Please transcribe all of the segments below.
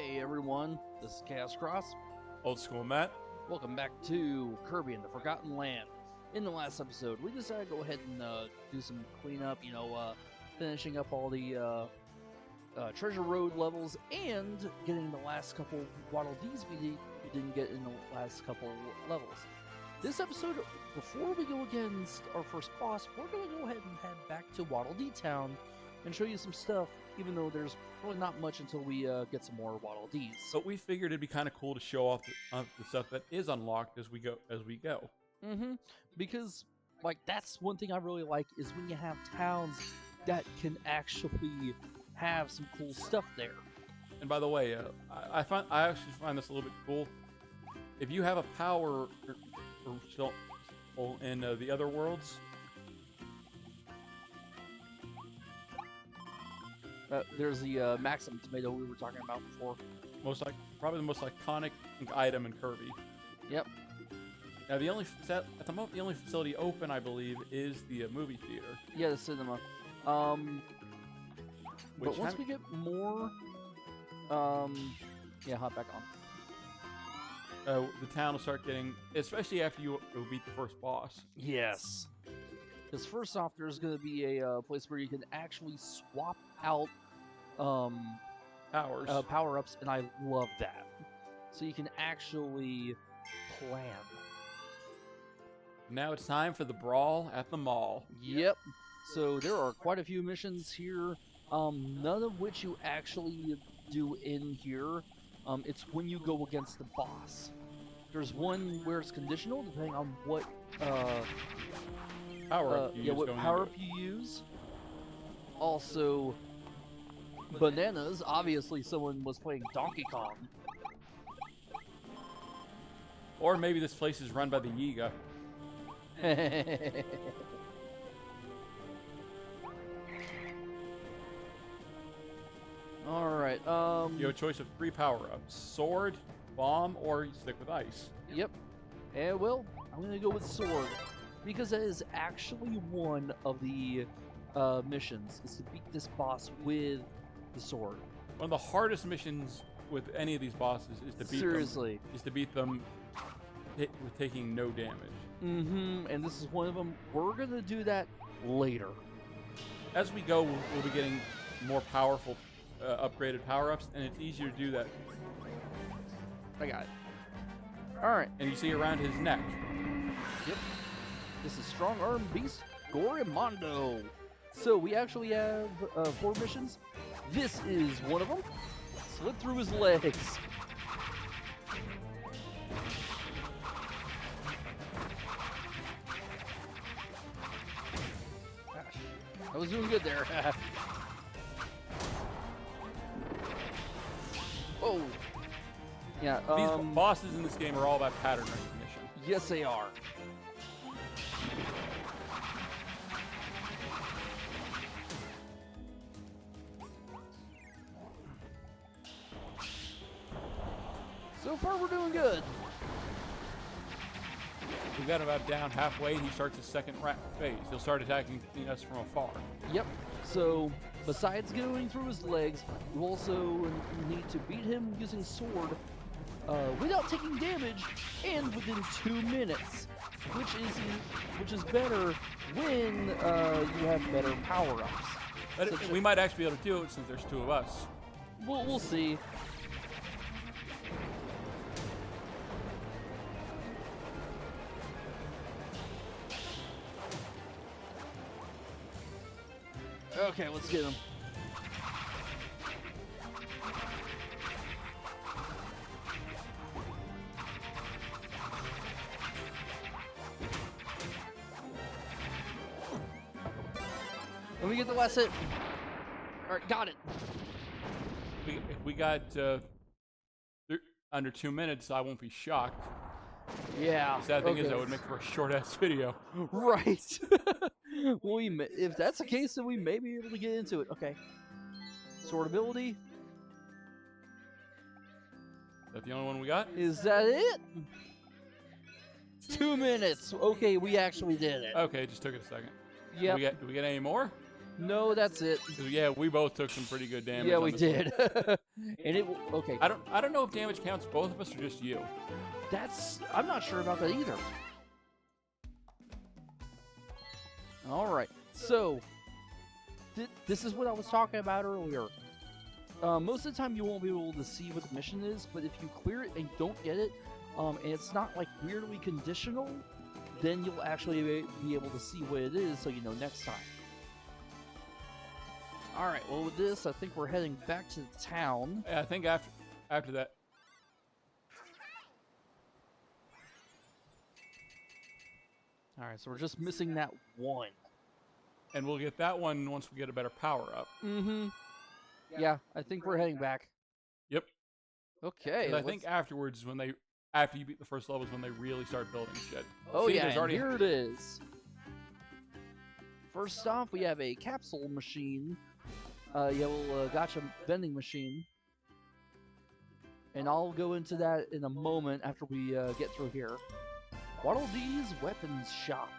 Hey everyone, this is Chaos Cross. Old school Matt. Welcome back to Kirby and the Forgotten Land. In the last episode, we decided to go ahead and do some cleanup, finishing up all the Treasure Road levels and getting the last couple Waddle Dees we didn't get in the last couple levels. This episode, before we go against our first boss, we're going to go ahead and head back to Waddle Dee Town and show you some stuff, even though there's really not much until we get some more Waddle Dees. But we figured it'd be kind of cool to show off the stuff that is unlocked as we go. Because, that's one thing I really like is when you have towns that can actually have some cool stuff there. And by the way, I actually find this a little bit cool. If you have a power in the other worlds, there's the Maxim tomato we were talking about before. Probably the most iconic item in Kirby. Yep. Now at the moment the only facility open, I believe, is the movie theater. Yeah, the cinema. But once we get more, yeah, hop back on. The town will start getting, especially after you beat the first boss. Yes. Because first off, there's going to be a place where you can actually swap out power-ups, and I love that. So you can actually plan. Now it's time for the brawl at the mall. Yep. So there are quite a few missions here, none of which you actually do in here. It's when you go against the boss. There's one where it's conditional, depending on what power-up you use. Also, bananas. Obviously, someone was playing Donkey Kong. Or maybe this place is run by the Yiga. Alright, You have a choice of 3 power-ups. Sword, bomb, or you stick with ice. Yep. And well, I'm gonna go with sword. Because that is actually one of the missions, is to beat this boss with the sword. One of the hardest missions with any of these bosses is to beat Seriously. them. Is to beat them with taking no damage. And this is one of them. We're gonna do that later. As we go, we'll be getting more powerful, upgraded power-ups, and it's easier to do that. I got it. Alright. And you see around his neck. Yep. This is Strong Arm Beast Gorimondo. So we actually have 4 missions. This is one of them. Slit through his legs. I was doing good there. Oh. Yeah. These bosses in this game are all about pattern recognition. Yes, they are. So far, we're doing good. We've got him about down halfway, and he starts his second phase. He'll start attacking us from afar. Yep. So, besides going through his legs, you also need to beat him using sword without taking damage and within 2 minutes, which is better when you have better power-ups. But we might actually be able to do it since there's 2 of us. We'll see. Okay, let's get him. Let me get the last hit. Alright, got it. If we got under 2 minutes, I won't be shocked. Yeah. The sad thing is that would make for a short-ass video. Right. Well, if that's the case, then we may be able to get into it. Okay. Sword ability. Is that the only one we got? Is that it? 2 minutes. Okay, we actually did it. Okay, it just took it a second. Yeah. Do we get any more? No, that's it. 'Cause, yeah, we both took some pretty good damage. Yeah, on we this one. did. And it okay. I don't know if damage counts both of us or just you. I'm not sure about that either. All right, so this is what I was talking about earlier. Most of the time you won't be able to see what the mission is, but if you clear it and don't get it, and it's not like weirdly conditional, then you'll actually be able to see what it is, so you know next time. All right, well with this, I think we're heading back to the town. Yeah, I think after that. All right, so we're just missing that one. And we'll get that one once we get a better power up. Mm-hmm. Yeah, I think we're heading back. Yep. Okay. And I think afterwards is when after you beat the first level is when they really start building shit. Oh See, yeah, there's and already... here it is. First off, we have a capsule machine. Gotcha vending machine. And I'll go into that in a moment after we get through here. Waddle Dee's Weapons Shop.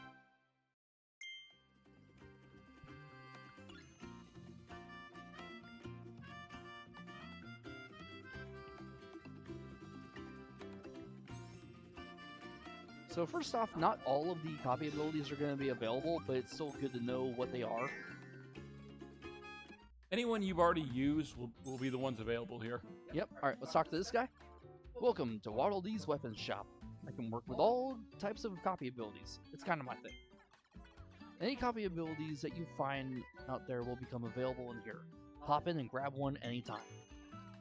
So first off, not all of the copy abilities are going to be available, but it's still good to know what they are. Anyone you've already used will be the ones available here. Yep. All right, let's talk to this guy. Welcome to Waddle Dee's Weapons Shop. I can work with all types of copy abilities. It's kind of my thing. Any copy abilities that you find out there will become available in here. Hop in and grab one anytime.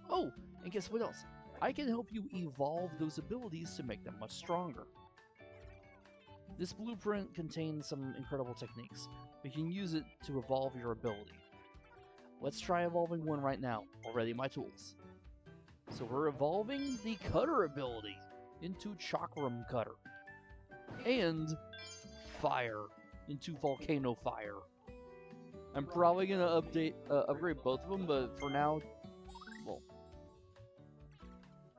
Oh, and guess what else? I can help you evolve those abilities to make them much stronger. This blueprint contains some incredible techniques. You can use it to evolve your ability. Let's try evolving one right now. Already my tools. So we're evolving the Cutter ability into Chakram Cutter. And Fire into Volcano Fire. I'm probably going to upgrade both of them, but for now, well.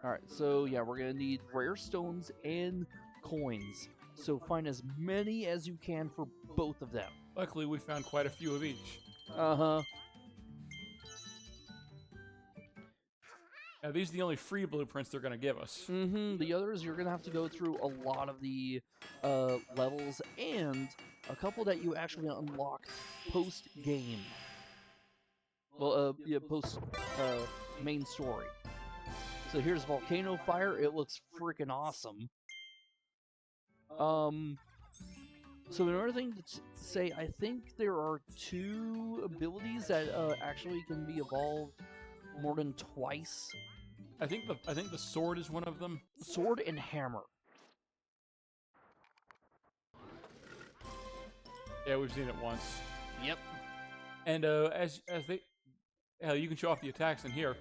Alright, so yeah, we're going to need rare stones and coins. So find as many as you can for both of them. Luckily, we found quite a few of each. Uh-huh. Now, these are the only free blueprints they're going to give us. Mm-hmm. The others, you're going to have to go through a lot of the levels and a couple that you actually unlock post-game. Well, post-main story. So here's Volcano Fire. It looks freaking awesome. So another thing to say, I think there are 2 abilities that actually can be evolved more than twice. I think the sword is one of them. Sword and hammer. Yeah, we've seen it once. Yep. And as they, hell, you can show off the attacks in here.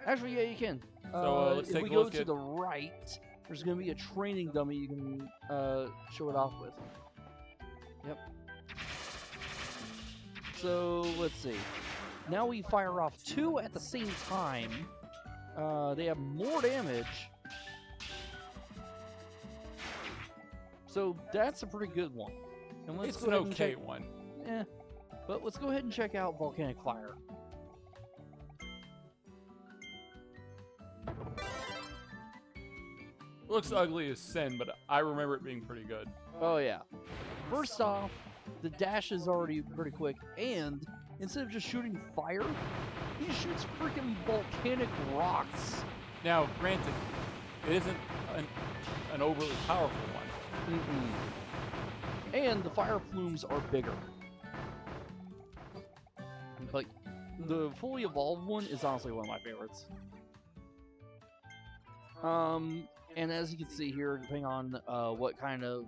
Actually, yeah, you can. So let's if take we a go look to at... the right, there's going to be a training dummy you can show it off with. Yep. So let's see. Now we fire off 2 at the same time. They have more damage. So that's a pretty good one. And let's It's go an ahead and okay check... one. Yeah. But let's go ahead and check out Volcanic Fire. It looks ugly as sin, but I remember it being pretty good. Oh yeah. First off, the dash is already pretty quick, and instead of just shooting fire, he shoots freaking volcanic rocks. Now, granted, it isn't an overly powerful one. Mm-mm. And the fire plumes are bigger. But the fully evolved one is honestly one of my favorites. And as you can see here, depending on what kind of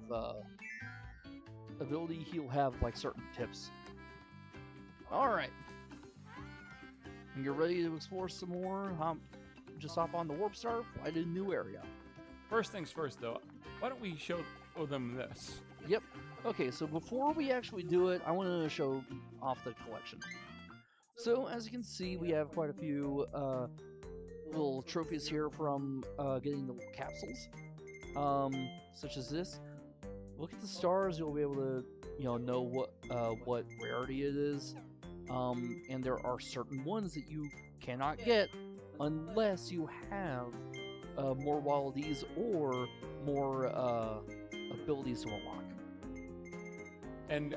ability, he'll have like certain tips. Alright. You're ready to explore some more? Just hop on the Warp Star, fly to a new area. First things first, though. Why don't we show them this? Yep. Okay, so before we actually do it, I want to show off the collection. So, as you can see, we have quite a few little trophies here from getting the capsules. Such as this. Look at the stars, you'll be able to, know what rarity it is. And there are certain ones that you cannot get unless you have more wallabies or more abilities to unlock. And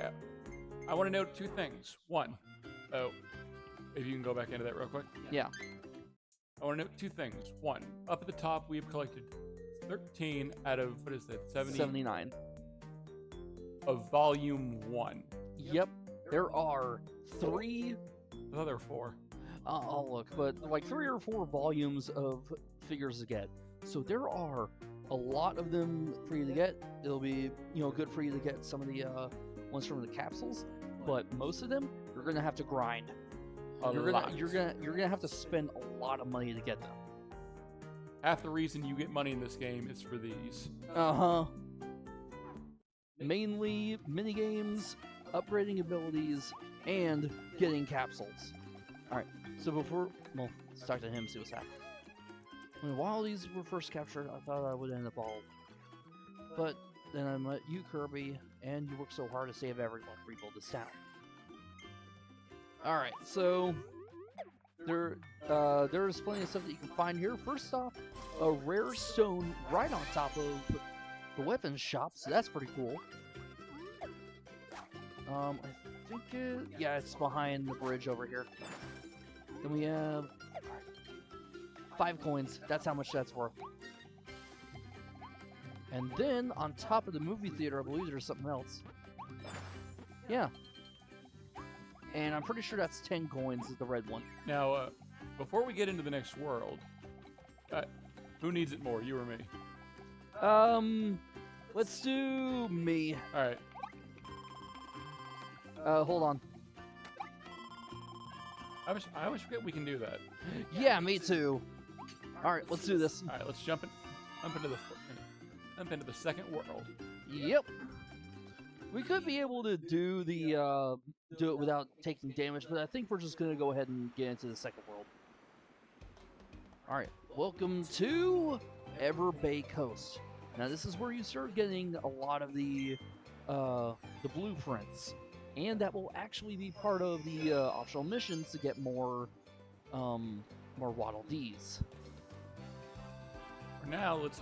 I want to note 2 things. One, if you can go back into that real quick. Yeah. I want to note 2 things. One, up at the top, we have collected 13 out of, what is that, 79. Of Volume 1. Yep. There are 3... I thought there were 4. I'll look, but like 3 or 4 volumes of figures to get. So there are a lot of them for you to get. It'll be, good for you to get some of the ones from the capsules, but most of them you're gonna have to grind. You're gonna have to spend a lot of money to get them. Half the reason you get money in this game is for these. Mainly minigames, upgrading abilities, and getting capsules. Alright, so let's talk to him, see what's happening. When Wildies were first captured, I thought I would end up all. But then I met you, Kirby, and you worked so hard to save everyone, rebuild this town. Alright, so there's plenty of stuff that you can find here. First off, a rare stone right on top of the weapons shop, so that's pretty cool. I think it's behind the bridge over here. Then we have 5 coins. That's how much that's worth. And then on top of the movie theater, I believe there's something else. Yeah. And I'm pretty sure that's 10 coins is the red one. Now, before we get into the next world, who needs it more, you or me? Let's do me. All right. Hold on. I always forget we can do that. Yeah, me too. All right, let's do this. All right, let's jump into the second world. Yep. We could be able to do it without taking damage, but I think we're just gonna go ahead and get into the second world. All right, welcome to Ever Bay Coast. Now this is where you start getting a lot of the blueprints, and that will actually be part of the optional missions to get more Waddle Dees. For now, let's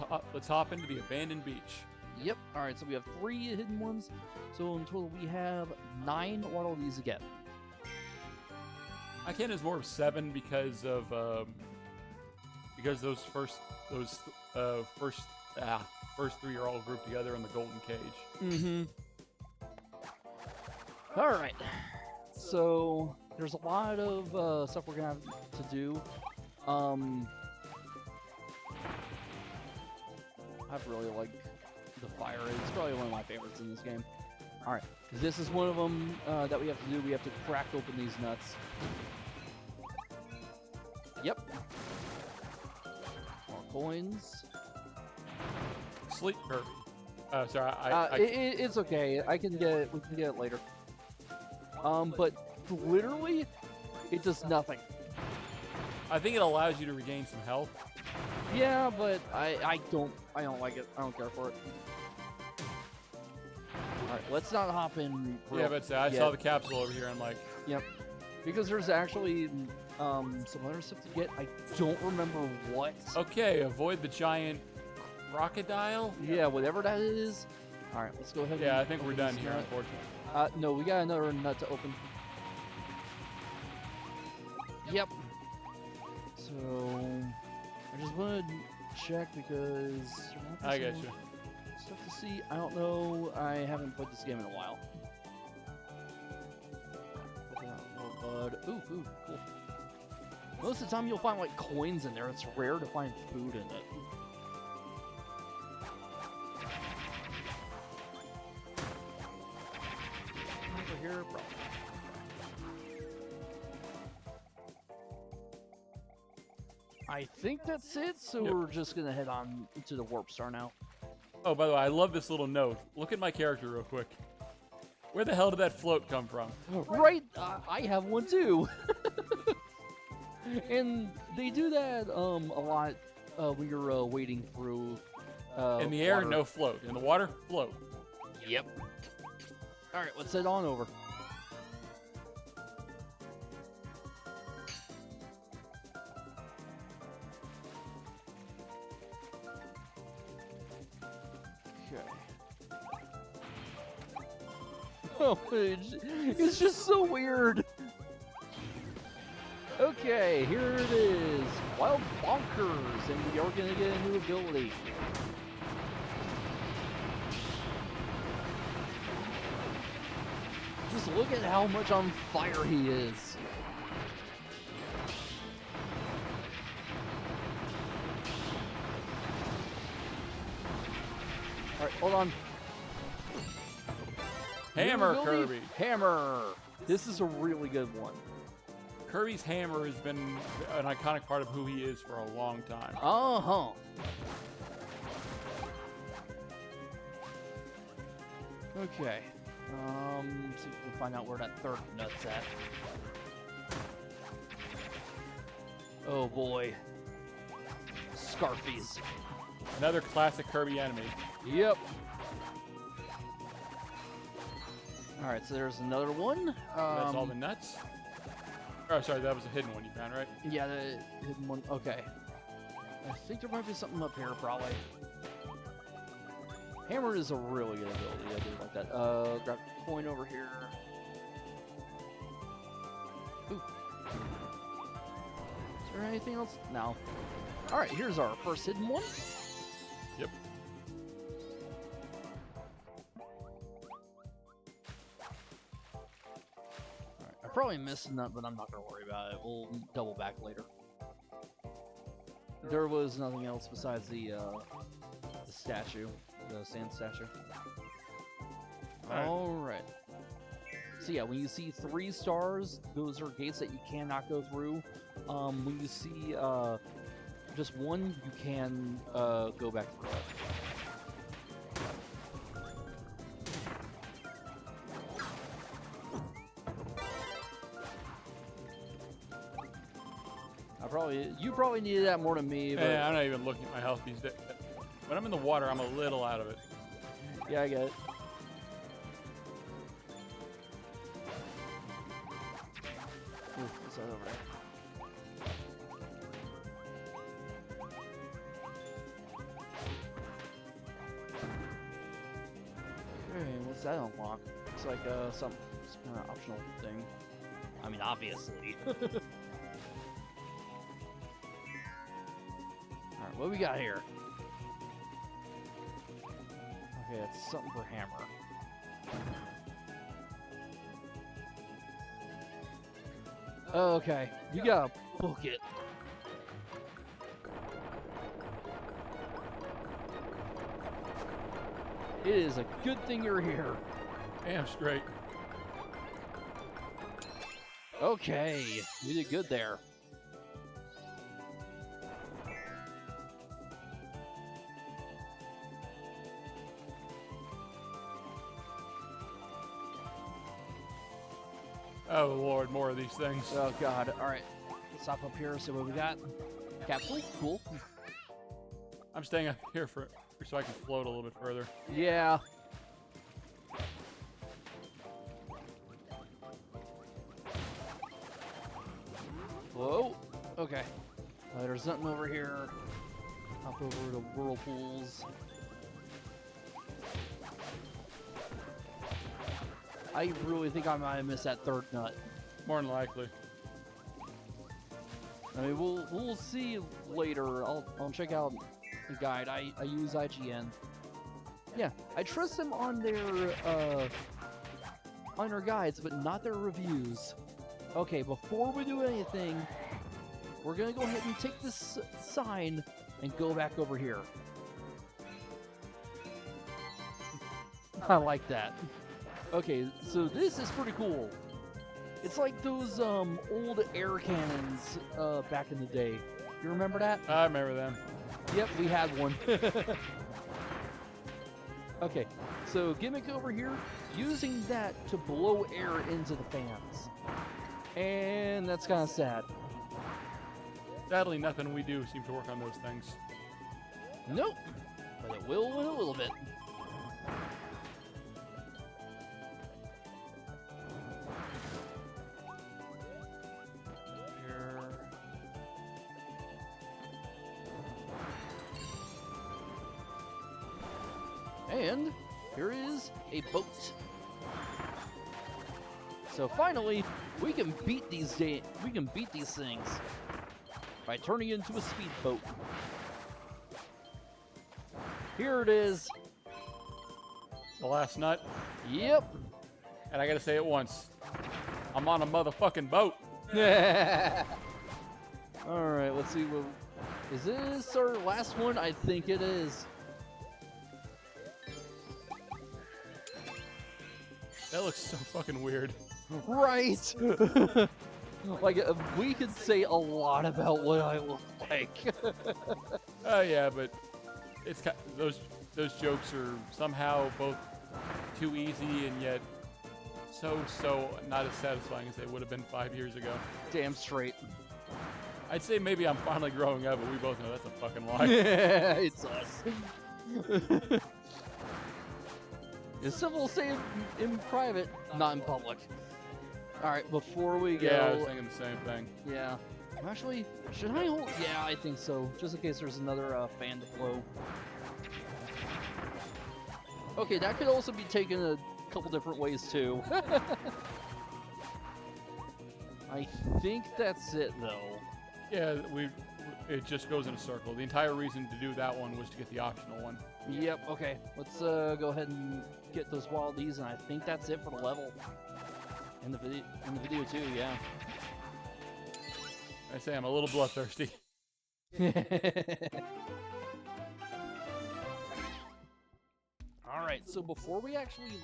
hop into the abandoned beach. Yep. All right. So we have 3 hidden ones. So in total, we have 9 Waddle Dees to get. I count as more of 7 because those first 3 are all grouped together in the golden cage. Mm-hmm. All right. So there's a lot of stuff we're gonna have to do. I've really liked the fire. It's probably one of my favorites in this game. All right, this is one of them that we have to do. We have to crack open these nuts. Yep. More coins. Sleep, Kirby. Sorry, it's okay. We can get it later. But literally, it does nothing. I think it allows you to regain some health. Yeah, but I don't like it. I don't care for it. All right, let's not hop in. Yeah, but I saw the capsule over here. I'm like, yep, because there's actually some other stuff to get. I don't remember what. Okay, avoid the giant crocodile. Yeah, whatever that is. All right, let's go ahead. Yeah, I think we're done here, unfortunately. No, we got another nut to open. Yep. So I just want to check because I got you. Stuff to see. I don't know. I haven't played this game in a while. Bud. Ooh, cool. Most of the time you'll find like coins in there. It's rare to find food in it. Over here, bro. I think that's it, so we're just gonna head on to the Warp Star now. Oh, by the way, I love this little note. Look at my character real quick. Where the hell did that float come from? Right, I have one too. And they do that a lot when you're wading through. In the air, water. no float. In the water, float. Yep. All right, let's head on over. Okay. Oh, it's just so weird. Okay, here it is. Wild Bonkers, and we are going to get a new ability. Just look at how much on fire he is. Alright, hold on. Hammer, Kirby. Hammer. This is a really good one. Kirby's hammer has been an iconic part of who he is for a long time. Uh-huh. Okay. See if we can find out where that third nut's at. Oh boy. Scarfies. Another classic Kirby enemy. Yep. Alright, so there's another one. That's all the nuts? Oh, sorry, that was a hidden one you found, right? Yeah, the hidden one. Okay. I think there might be something up here, probably. Hammer is a really good ability. I do like that. Grab a coin over here. Ooh. Is there anything else? No. Alright, here's our first hidden one. Yep. Alright, I probably missed a nut, but I'm not going to worry about it. We'll double back later. There was nothing else besides the statue. The sand statue. Alright. So yeah, when you see 3 stars, those are gates that you cannot go through. When you see just 1, you can go back through it. You probably needed that more than me. But Yeah, I'm not even looking at my health these days. When I'm in the water, I'm a little out of it. Yeah, I get it. Ooh, what's that over there? Okay, what's that unlock? Looks like some kind of optional thing. I mean, obviously. Alright, what we got here? Okay, it's something for hammer. Okay, you gotta book it. It is a good thing you're here. Damn straight. Okay, you did good there. Oh Lord, more of these things. Oh god, alright. Let's stop up here, see what we got. Capsule, cool. I'm staying up here for so I can float a little bit further. Yeah. Whoa. Okay. There's nothing over here. Hop over to whirlpools. I really think I might have missed that third nut. More than likely. I mean, we'll see later. I'll check out the guide. I use IGN. Yeah, I trust them on their guides, but not their reviews. Okay, before we do anything, we're gonna go ahead and take this sign and go back over here. I like that. Okay, so this is pretty cool. It's like those old air cannons back in the day. You remember that? I remember them. Yep, we had one. Okay, so gimmick over here, using that to blow air into the fans. And that's kind of sad. Sadly, nothing we do seems to work on those things. Nope, but it will in a little bit. And here is a boat. So finally, we can beat these things by turning it into a speedboat. Here it is. The last nut. Yep. And I gotta say it once. I'm on a motherfucking boat. All right, let's see. Is this our last one? I think it is. That looks so fucking weird. Right. Like we could say a lot about what I look like. Oh yeah, but it's those jokes are somehow both too easy and yet so not as satisfying as they would have been 5 years ago. Damn straight. I'd say maybe I'm finally growing up, but we both know that's a fucking lie. Yeah, it's us. It's civil, say in private, not in public. All right, before we go. Yeah, I was thinking the same thing. Yeah. Actually, should I hold? Yeah, I think so. Just in case there's another fan to blow. Okay, that could also be taken a couple different ways too. I think that's it though. Yeah, it just goes in a circle. The entire reason to do that one was to get the optional one. Yep. Okay. Let's go ahead and get those wildies, and I think that's it for the level. In the video too. Yeah. I say I'm a little bloodthirsty. All right. So before we actually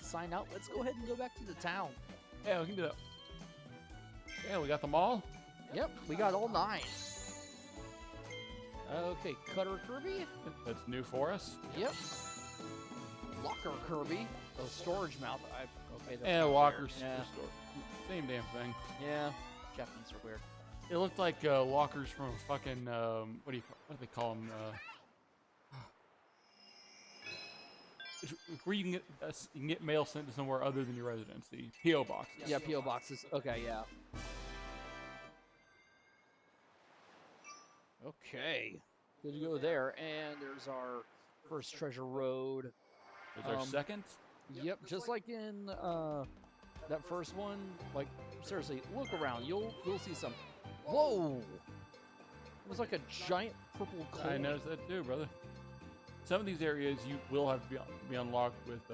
sign out, let's go ahead and go back to the town. Yeah, we can do that. Yeah, we got them all. Yep, we got all 9. Okay, Cutter Kirby. That's new for us. Yep. Locker Kirby. Oh, storage mouth. Okay. And lockers. Yeah. Same damn thing. Yeah. Japanese are weird. It looked like lockers from a fucking what do they call them? Where you can get mail sent to somewhere other than your residency. PO boxes. Yeah, PO boxes. Okay, yeah. Okay, good to go there. And there's our first treasure road. Is our second? Yep, just like in that first one. Like seriously, look around. You'll see something. Whoa! It was like a giant purple coal. I noticed that too, brother. Some of these areas you will have to be unlocked with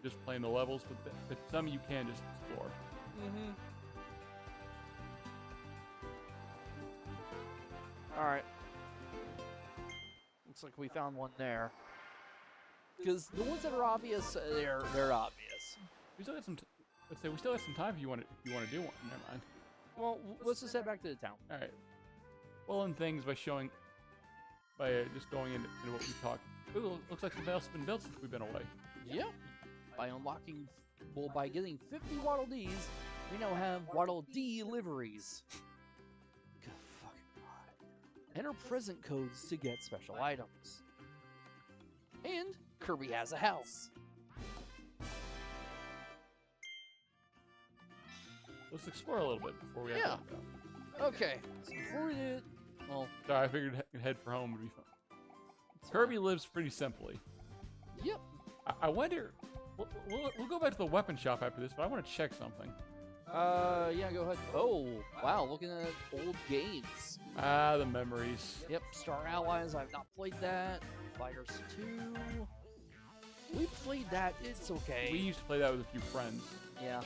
just playing the levels, but some you can just explore. Mm-hmm. All right. Looks like we found one there. Because the ones that are obvious, they're obvious. We still got some. Let's say we still have some time if you want to do one. Never mind. Well, let's just head back to the town. All right. Well, in things by just going into what we talked. Ooh, looks like something else has been built since we've been away. Yep. By getting 50 Waddle Dees, we now have Waddle D liveries. Good fucking god. Enter present codes to get special items. And Kirby has a house. Let's explore a little bit before we. Yeah. Okay. So before we do, well. Sorry, I figured head for home would be fun. Kirby lives pretty simply. Yep. I wonder. We'll go back to the weapon shop after this, but I want to check something. Yeah, go ahead. Oh, wow, looking at old games. Ah, the memories. Yep, Star Allies, I've not played that. Fighters 2. We played that, it's okay. We used to play that with a few friends. Yeah.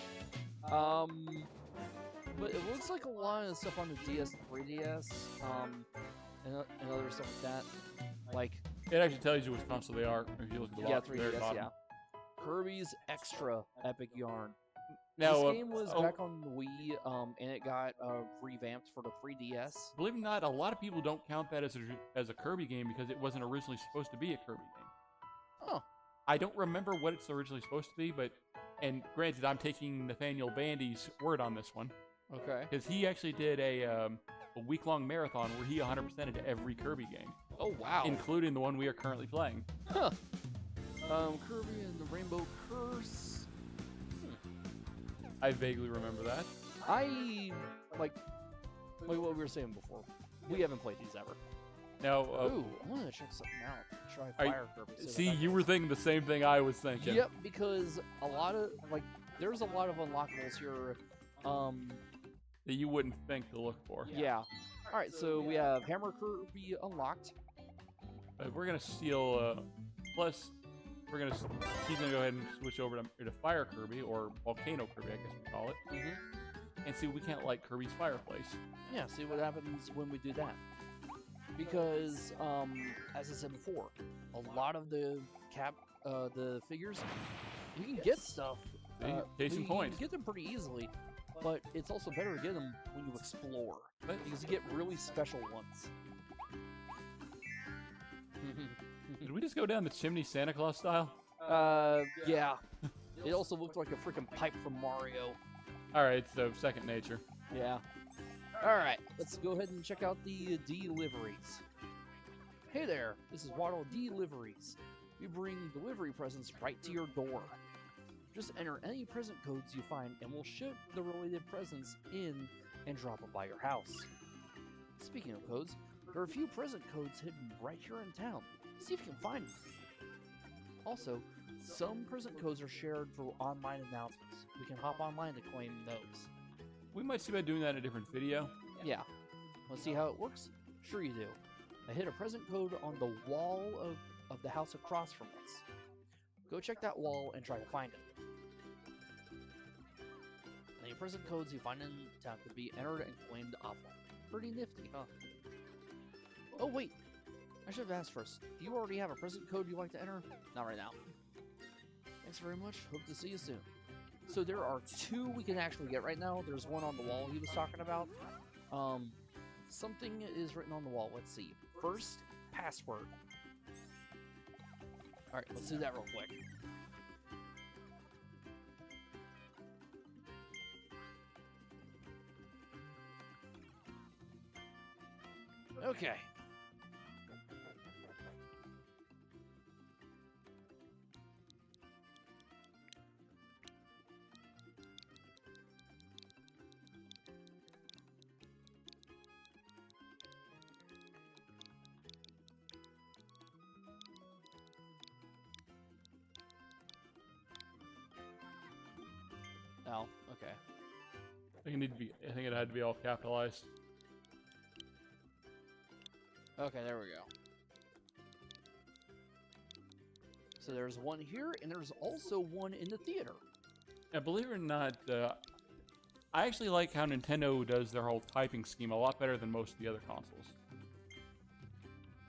But it looks like a lot of stuff on the DS, 3DS, and other stuff like that. Like, it actually tells you which console they are if you look at the box. 3DS, yeah. Kirby's Extra Epic Yarn. Now, this game was back on the Wii, and it got revamped for the 3DS. Believe it or not, a lot of people don't count that as a Kirby game because it wasn't originally supposed to be a Kirby game. Huh. I don't remember what it's originally supposed to be, and granted, I'm taking Nathaniel Bandy's word on this one. Okay. Because he actually did a week-long marathon where he 100%ed every Kirby game. Oh, wow. Including the one we are currently playing. Huh. Kirby and the Rainbow Curse. I vaguely remember that. Like what we were saying before. We haven't played these ever. Now, Ooh, I want to check something out. Try fire Kirby. see, you were thinking the same thing I was thinking. Yep, because a lot of there's a lot of unlockables here. That you wouldn't think to look for. Yeah. All right, so we have Hammer Kirby unlocked. We're gonna steal. Plus, he's gonna go ahead and switch over to Fire Kirby or Volcano Kirby, I guess we call it. And see, we can't light Kirby's fireplace. Yeah. See what happens when we do that. Because, as I said before, a lot of the figures, you can get stuff. Case in you point. can get them pretty easily, but it's also better to get them when you explore, because you get really special ones. Did we just go down the chimney Santa Claus style? Yeah. It also looked like a freaking pipe from Mario. Alright, so second nature. Yeah. Alright, let's go ahead and check out the deliveries. Hey there, this is Waddle Deliveries. We bring delivery presents right to your door. Just enter any present codes you find and we'll ship the related presents in and drop them by your house. Speaking of codes, there are a few present codes hidden right here in town. See if you can find them. Also, some present codes are shared for online announcements. We can hop online to claim those. We might see about doing that in a different video. Yeah. Want to see how it works? Sure you do. I hid a present code on the wall of the house across from us. Go check that wall and try to find it. Any present codes you find in town can be entered and claimed offline. Pretty nifty, huh? Oh wait! I should have asked first. Do you already have a present code you'd like to enter? Not right now. Thanks very much. Hope to see you soon. So there are two we can actually get right now. There's one on the wall he was talking about. Something is written on the wall. Let's see. First, password. Alright, let's do that real quick. Okay. Oh, okay. I think it had to be all capitalized. Okay, there we go. So there's one here, and there's also one in the theater. Yeah, believe it or not, I actually like how Nintendo does their whole typing scheme a lot better than most of the other consoles.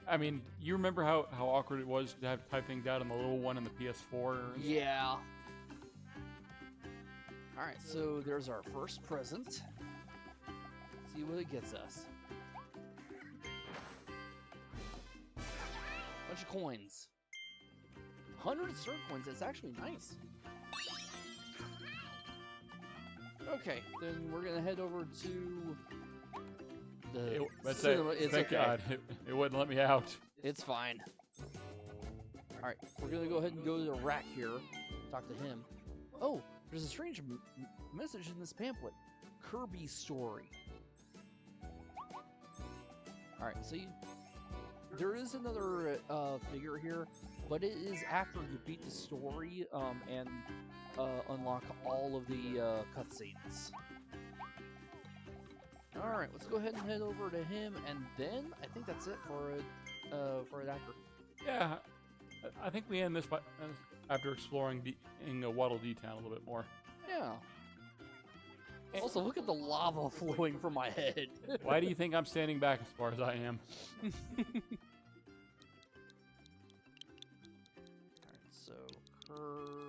I mean, you remember how awkward it was to have typing down on the little one in the PS4? Yeah. Alright, so there's our first present. See what it gets us. Bunch of coins. 100 star coins, that's actually nice. Okay, then we're gonna head over to the cinema. It's thank okay. God, it wouldn't let me out. It's fine. Alright, we're gonna go ahead and go to the rack here, talk to him. Oh, there's a strange message in this pamphlet. Kirby story. Alright, so there is another figure here, but it is after you beat the story and unlock all of the cutscenes. Alright, let's go ahead and head over to him, and then I think that's it for an actor. Yeah, I think we end this after exploring Waddle Dee Town a little bit more. Yeah. Also, look at the lava flowing from my head. Why do you think I'm standing back as far as I am? Alright, so Kirby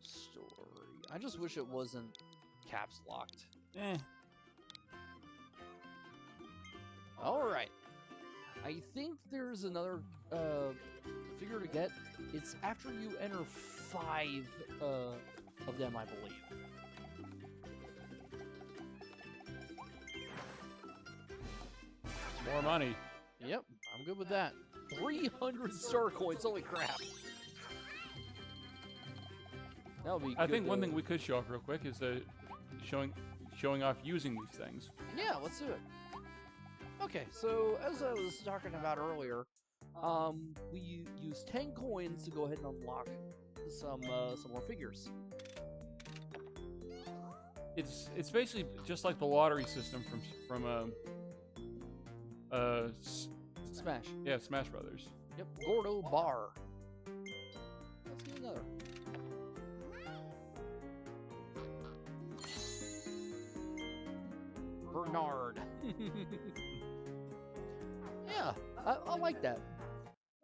story. I just wish it wasn't caps locked. Alright. I think there's another figure to get. It's after you enter 5 of them, I believe. More money. Yep, I'm good with that. 300 star coins, holy crap. That'll be good. I think one thing we could show off real quick is showing off using these things. Yeah, let's do it. Okay, so as I was talking about earlier, we used 10 coins to go ahead and unlock some more figures. It's basically just like the lottery system from Smash. yeah, Smash Brothers. Yep, Gordo Bar. Let's get another. Bernard. Yeah, I like that.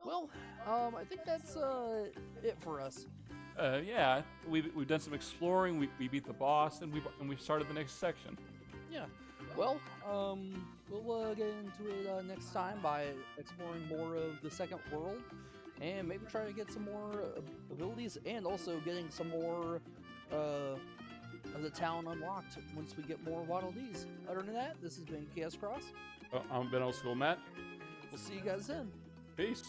Well, I think that's it for us. Yeah, we've done some exploring. We beat the boss, and we've started the next section. Yeah. Well, we'll get into it next time by exploring more of the second world, and maybe try to get some more abilities, and also getting some more of the town unlocked once we get more Waddle Dees. Other than that, this has been Chaos Cross. I'm Ben Old School Matt. We'll see you guys then. Peace.